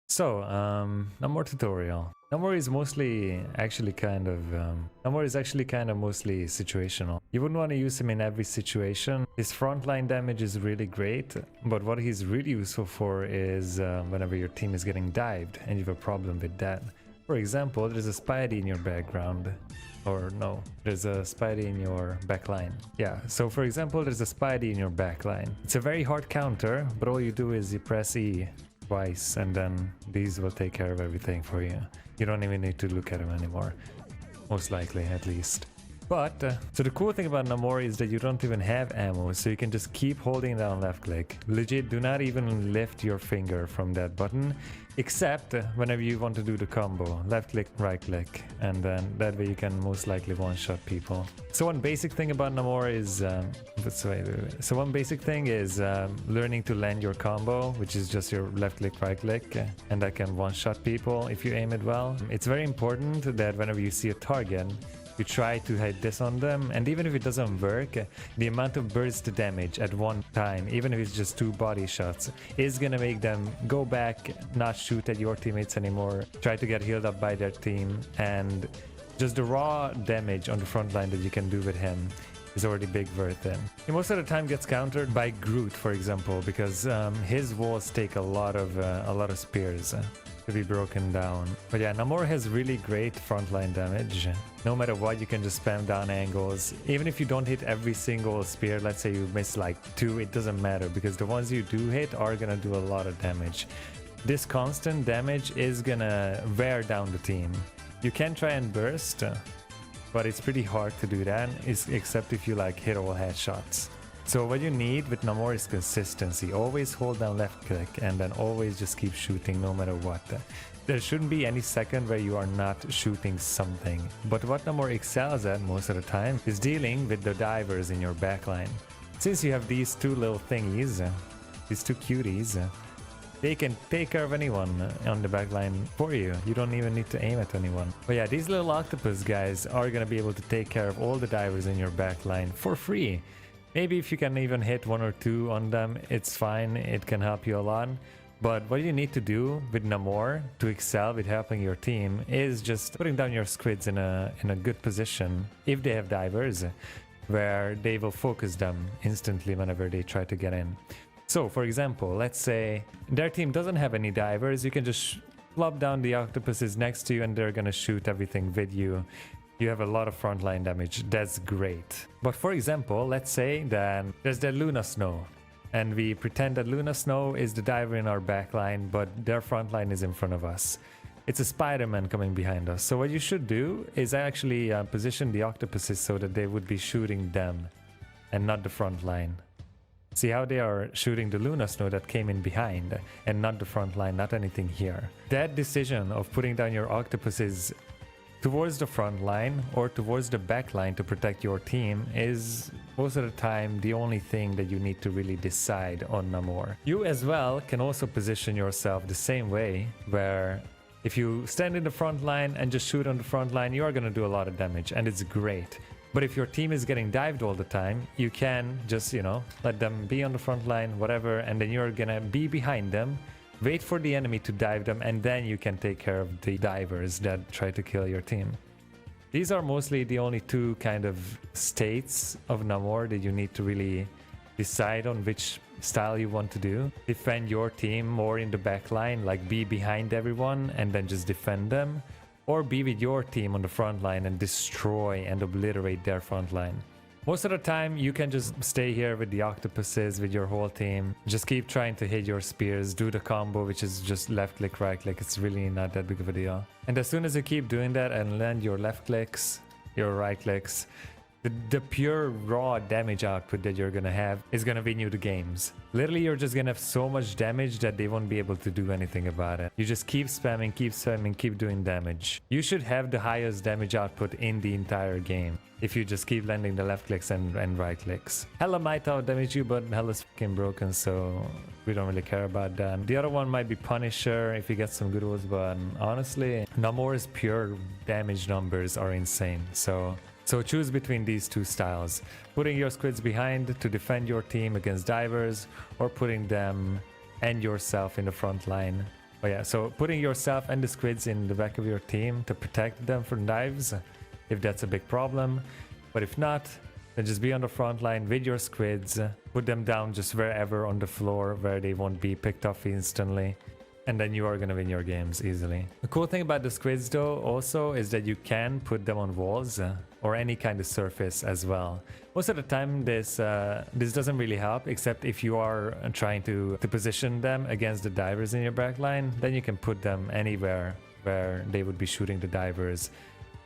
So, Namor tutorial. Namor is actually kind of mostly situational. You wouldn't want to use him in every situation. His frontline damage is really great, but what he's really useful for is whenever your team is getting dived and you have a problem with that. For example, there's a Spidey in your background. Or no, there's a Spidey in your backline. Yeah, so for example, there's a Spidey in your backline. It's a very hard counter, but all you do is you press E twice and then these will take care of everything for you. You don't even need to look at them anymore. Most likely, at least. But, so the cool thing about Namor is that you don't even have ammo, so you can just keep holding down left click. Legit, do not even lift your finger from that button, except whenever you want to do the combo. Left click, right click, and then that way you can most likely one-shot people. So one basic thing about Namor is, learning to land your combo, which is just your left click, right click, and that can one-shot people if you aim it well. It's very important that whenever you see a target, you try to hit this on them, and even if it doesn't work, the amount of burst damage at one time, even if it's just 2 body shots, is gonna make them go back, not shoot at your teammates anymore, try to get healed up by their team, and just the raw damage on the front line that you can do with him is already big worth it. He most of the time gets countered by Groot, for example, because his walls take a lot of spears to be broken down. But yeah, Namor has really great frontline damage. No matter what, you can just spam down angles. Even if you don't hit every single spear, let's say you miss like 2, it doesn't matter because the ones you do hit are gonna do a lot of damage. This constant damage is gonna wear down the team. You can try and burst, but it's pretty hard to do that, except if you like hit all headshots. So what you need with Namor is consistency. Always hold down left click and then always just keep shooting no matter what. There shouldn't be any second where you are not shooting something. But what Namor excels at most of the time is dealing with the divers in your backline. Since you have these 2 little thingies, these 2 cuties, they can take care of anyone on the backline for you. You don't even need to aim at anyone. But yeah, these little octopus guys are gonna be able to take care of all the divers in your backline for free. Maybe if you can even hit 1 or 2 on them, it's fine, it can help you a lot. But what you need to do with Namor to excel with helping your team is just putting down your squids in a good position, if they have divers, where they will focus them instantly whenever they try to get in. So, for example, let's say their team doesn't have any divers, you can just plop down the octopuses next to you and they're gonna shoot everything with you. You have a lot of frontline damage, that's great. But for example, let's say that there's the Luna Snow, and we pretend that Luna Snow is the diver in our backline, but their frontline is in front of us. It's a Spider-Man coming behind us. So what you should do is actually position the octopuses so that they would be shooting them and not the front line. See how they are shooting the Luna Snow that came in behind and not the front line, not anything here. That decision of putting down your octopuses towards the front line or towards the back line to protect your team is most of the time the only thing that you need to really decide on Namor. You as well can also position yourself the same way, where if you stand in the front line and just shoot on the front line, you are going to do a lot of damage and it's great. But if your team is getting dived all the time, you can just, let them be on the front line, whatever, and then you're going to be behind them. Wait for the enemy to dive them, and then you can take care of the divers that try to kill your team. These are mostly the only 2 kind of states of Namor that you need to really decide on which style you want to do. Defend your team more in the back line, like be behind everyone and then just defend them. Or be with your team on the front line and destroy and obliterate their front line. Most of the time, you can just stay here with the octopuses, with your whole team. Just keep trying to hit your spears, do the combo, which is just left click, right click. It's really not that big of a deal. And as soon as you keep doing that and land your left clicks, your right clicks, the pure raw damage output that you're gonna have is gonna win you the games. Literally, you're just gonna have so much damage that they won't be able to do anything about it. You just keep spamming, keep doing damage. You should have the highest damage output in the entire game if you just keep landing the left clicks and right clicks. Hella might out damage you, but Hella's fucking broken, so we don't really care about that. The other one might be Punisher if you get some good ones, but honestly, Namor's pure damage numbers are insane. So choose between these 2 styles. Putting your squids behind to defend your team against divers, or putting them and yourself in the front line Oh yeah, so putting yourself and the squids in the back of your team to protect them from dives, if that's a big problem. But if not, then just be on the front line with your squids, put them down just wherever on the floor where they won't be picked off instantly. And then you are gonna win your games easily. The cool thing about the squids though also is that you can put them on walls or any kind of surface as well. Most of the time this doesn't really help, except if you are trying to position them against the divers in your backline, then you can put them anywhere where they would be shooting the divers.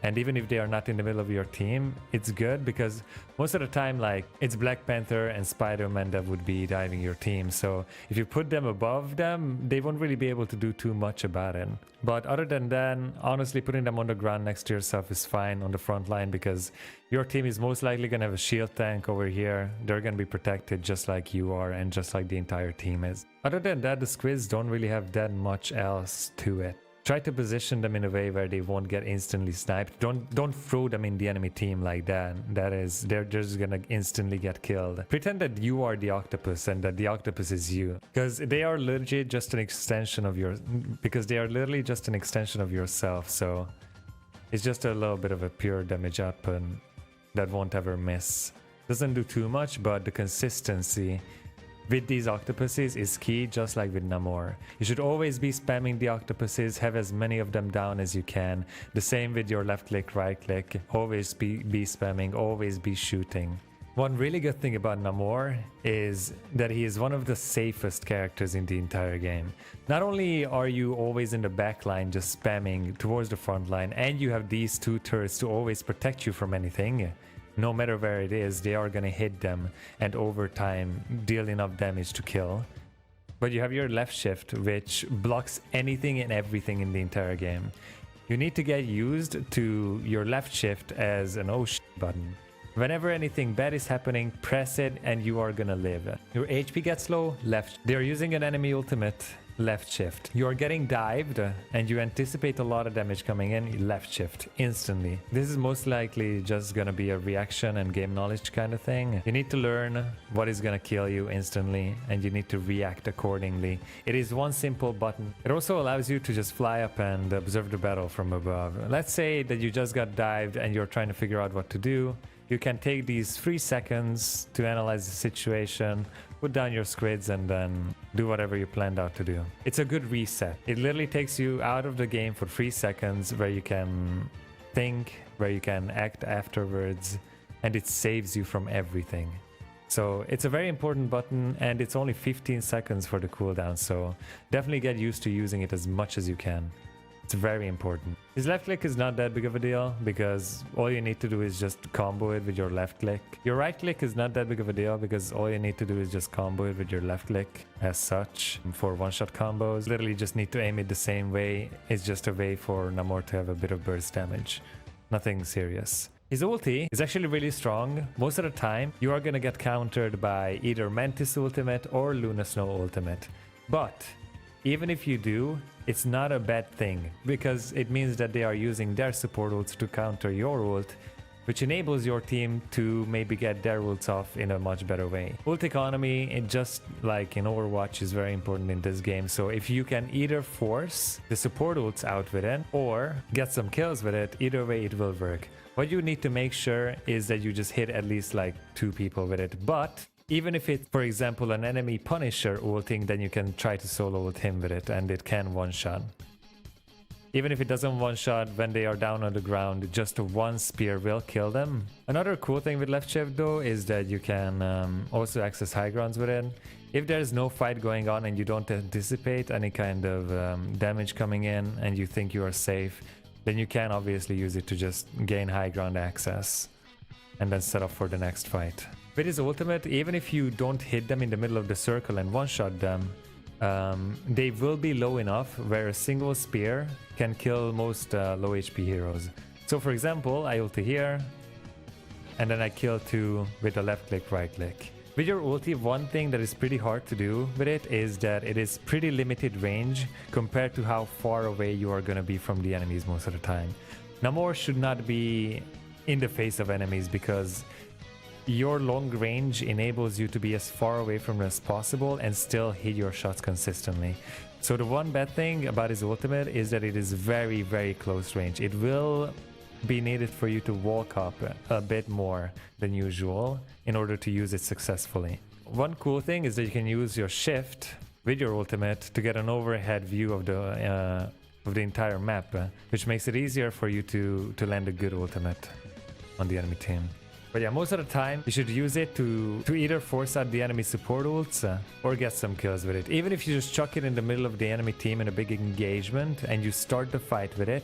And even if they are not in the middle of your team, it's good because most of the time, like, it's Black Panther and Spider-Man that would be diving your team. So if you put them above them, they won't really be able to do too much about it. But other than that, honestly, putting them on the ground next to yourself is fine on the front line because your team is most likely going to have a shield tank over here. They're going to be protected just like you are and just like the entire team is. Other than that, the squids don't really have that much else to it. Try to position them in a way where they won't get instantly sniped. Don't throw them in the enemy team like that. They're just gonna instantly get killed. Pretend that you are the octopus and that the octopus is you, because they are literally just an extension of yourself. So it's just a little bit of a pure damage output that won't ever miss. Doesn't do too much, but the consistency with these octopuses is key, just like with Namor. You should always be spamming the octopuses, have as many of them down as you can. The same with your left click, right click. Always be spamming, always be shooting. One really good thing about Namor is that he is one of the safest characters in the entire game. Not only are you always in the back line just spamming towards the front line, and you have these two turrets to always protect you from anything. No matter where it is, they are gonna hit them and over time deal enough damage to kill. But you have your left shift, which blocks anything and everything in the entire game. You need to get used to your left shift as an oh shit button. Whenever anything bad is happening, press it and you are gonna live. Your HP gets low, left. They're using an enemy ultimate, left shift. You are getting dived and you anticipate a lot of damage coming in, left shift instantly. This is most likely just gonna be a reaction and game knowledge kind of thing. You need to learn what is gonna kill you instantly and you need to react accordingly. It is one simple button. It also allows you to just fly up and observe the battle from above. Let's say that you just got dived and you're trying to figure out what to do. You can take these 3 seconds to analyze the situation, put down your squids, and then do whatever you planned out to do. It's a good reset. It literally takes you out of the game for 3 seconds where you can think, where you can act afterwards, and it saves you from everything. So it's a very important button and it's only 15 seconds for the cooldown, so definitely get used to using it as much as you can. It's very important. His left click is not that big of a deal because all you need to do is just combo it with your left click. Your right click is not that big of a deal because all you need to do is just combo it with your left click as such. For one-shot combos, literally just need to aim it the same way. It's just a way for Namor to have a bit of burst damage. Nothing serious. His ulti is actually really strong. Most of the time, you are gonna get countered by either Mantis ultimate or Luna Snow ultimate. But even if you do, it's not a bad thing, because it means that they are using their support ults to counter your ult, which enables your team to maybe get their ults off in a much better way. Ult economy, it just like in Overwatch, is very important in this game. So if you can either force the support ults out with it or get some kills with it, either way it will work. What you need to make sure is that you just hit at least like 2 people with it. But even if it's, for example, an enemy Punisher ulting, then you can try to solo ult him with it and it can one-shot. Even if it doesn't one-shot when they are down on the ground, just one spear will kill them. Another cool thing with left shift though is that you can also access high grounds with it. If there's no fight going on and you don't anticipate any kind of damage coming in and you think you are safe, then you can obviously use it to just gain high ground access and then set up for the next fight. With his ultimate, even if you don't hit them in the middle of the circle and one-shot them, they will be low enough where a single spear can kill most low HP heroes. So for example, I ulti here, and then I kill 2 with a left click, right click. With your ulti, one thing that is pretty hard to do with it is that it is pretty limited range compared to how far away you are going to be from the enemies most of the time. Namor should not be in the face of enemies because your long range enables you to be as far away from them as possible and still hit your shots consistently. So the one bad thing about his ultimate is that it is very, very close range. It will be needed for you to walk up a bit more than usual in order to use it successfully. One cool thing is that you can use your shift with your ultimate to get an overhead view of the entire map, which makes it easier for you to land a good ultimate on the enemy team. But yeah, most of the time you should use it to either force out the enemy support ults or get some kills with it. Even if you just chuck it in the middle of the enemy team in a big engagement and you start the fight with it,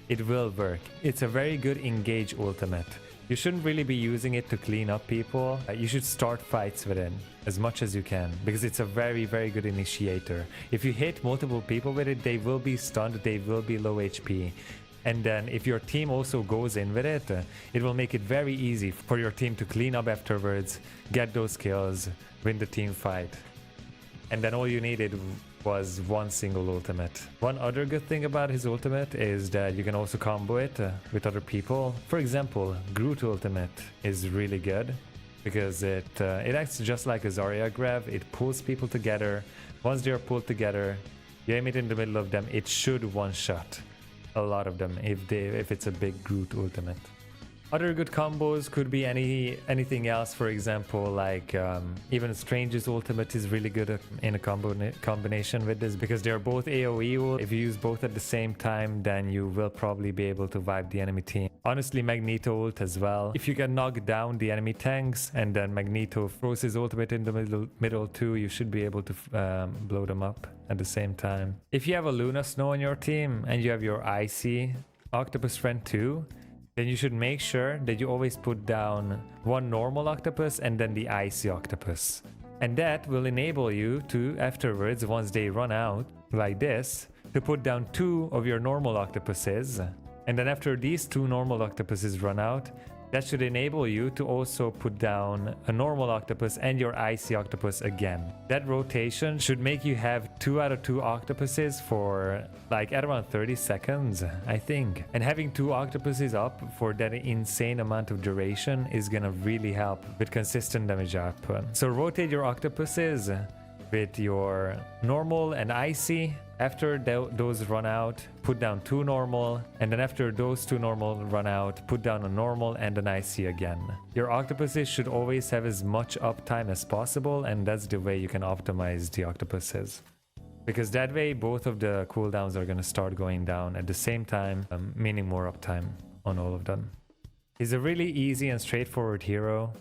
it will work. It's a very good engage ultimate. You shouldn't really be using it to clean up people. You should start fights with it as much as you can, because it's a very, very good initiator. If you hit multiple people with it, they will be stunned, they will be low HP. And then if your team also goes in with it, it will make it very easy for your team to clean up afterwards, get those kills, win the team fight. And then all you needed was one single ultimate. One other good thing about his ultimate is that you can also combo it with other people. For example, Groot ultimate is really good because it acts just like a Zarya grab. It pulls people together. Once they are pulled together, you aim it in the middle of them, it should one-shot a lot of them if it's a big Groot ultimate. Other good combos could be anything else. For example, like even Strange's ultimate is really good in a combination with this, because they're both AoE ult. If you use both at the same time, then you will probably be able to wipe the enemy team. Honestly, Magneto ult as well. If you can knock down the enemy tanks and then Magneto throws his ultimate in the middle too, you should be able to blow them up at the same time. If you have a Luna Snow on your team and you have your Icy Octopus friend too, then you should make sure that you always put down one normal octopus and then the icy octopus. And that will enable you to, afterwards, once they run out, like this, to put down 2 of your normal octopuses. And then after these 2 normal octopuses run out, that should enable you to also put down a normal octopus and your icy octopus again. That rotation should make you have 2 out of 2 octopuses for like at around 30 seconds, I think. And having 2 octopuses up for that insane amount of duration is gonna really help with consistent damage output. So rotate your octopuses with your normal and icy. After those run out, put down 2 normal, and then after those 2 normal run out, put down a normal and an icy again. Your octopuses should always have as much uptime as possible, and that's the way you can optimize the octopuses. Because that way both of the cooldowns are going to start going down at the same time, meaning more uptime on all of them. He's a really easy and straightforward hero.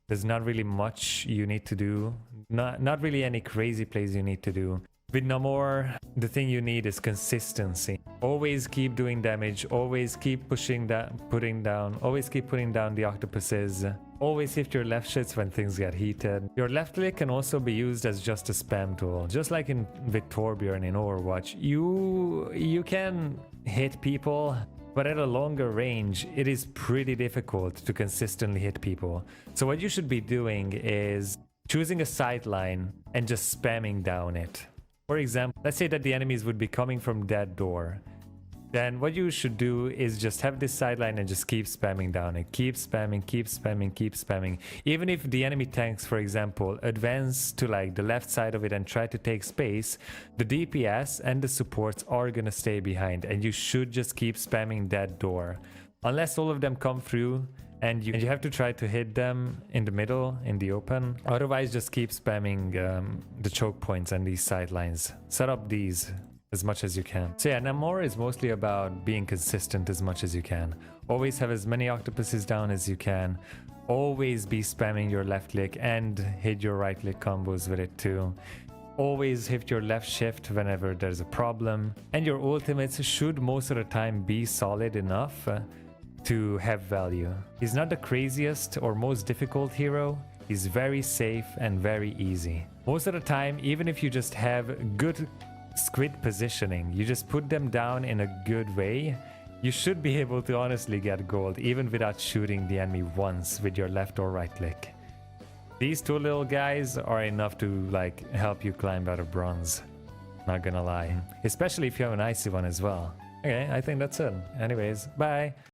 There's not really much you need to do, not really any crazy plays you need to do. With Namor, the thing you need is consistency. Always keep doing damage, always keep putting down the octopuses. Always hit your left shits when things get heated. Your left click can also be used as just a spam tool. Just like with Torbjorn in Overwatch, you can hit people, but at a longer range, it is pretty difficult to consistently hit people. So what you should be doing is choosing a sideline and just spamming down it. For example, let's say that the enemies would be coming from that door. Then what you should do is just have this sideline and just keep spamming down it. Keep spamming, keep spamming, keep spamming. Even if the enemy tanks, for example, advance to like the left side of it and try to take space, the DPS and the supports are gonna stay behind, and you should just keep spamming that door. Unless all of them come through, and you have to try to hit them in the middle, in the open. Otherwise, just keep spamming the choke points and these sidelines. Set up these as much as you can. So yeah, Namor is mostly about being consistent as much as you can. Always have as many octopuses down as you can. Always be spamming your left click and hit your right click combos with it too. Always hit your left shift whenever there's a problem. And your ultimates should most of the time be solid enough to have value. He's not the craziest or most difficult hero. He's very safe and very easy. Most of the time, even if you just have good squid positioning, you just put them down in a good way, you should be able to honestly get gold even without shooting the enemy once with your left or right click. These 2 little guys are enough to like help you climb out of bronze, not gonna lie. Especially if you have an icy one as well. Okay, I think that's it. Anyways, bye.